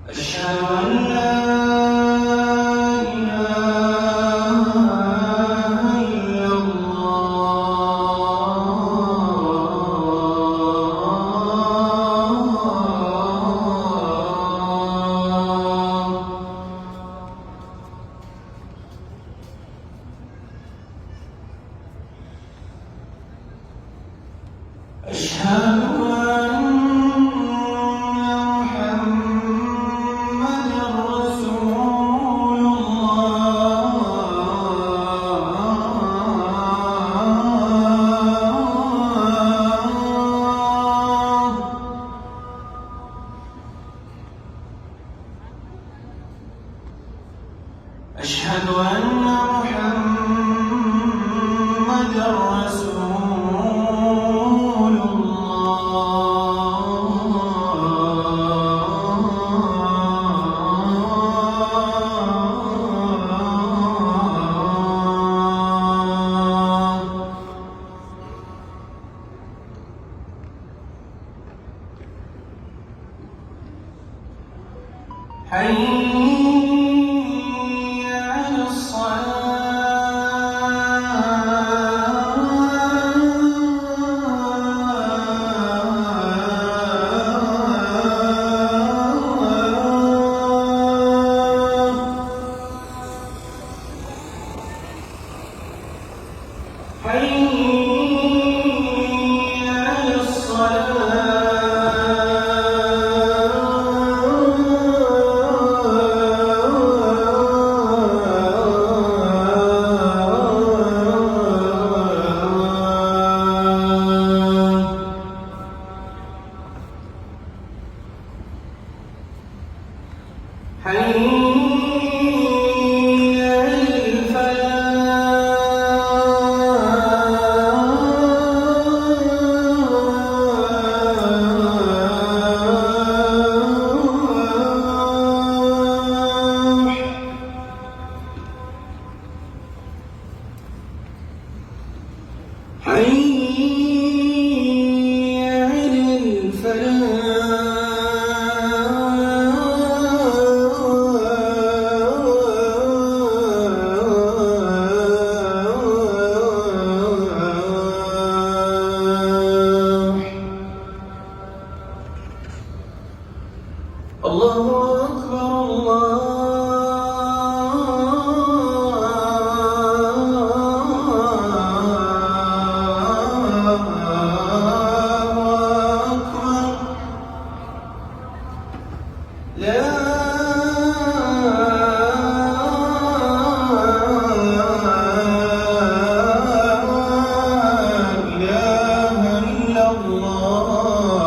أشهد أن لا إله إلا الله. أشهد أن محمدًا رسول الله. أشهد أن محمدًا رسول الله. حي على الصلاة. حي على الصلاة. حي على الفلاح. حي على الفلاح. الله أكبر. الله أكبر. لا إله إلا الله.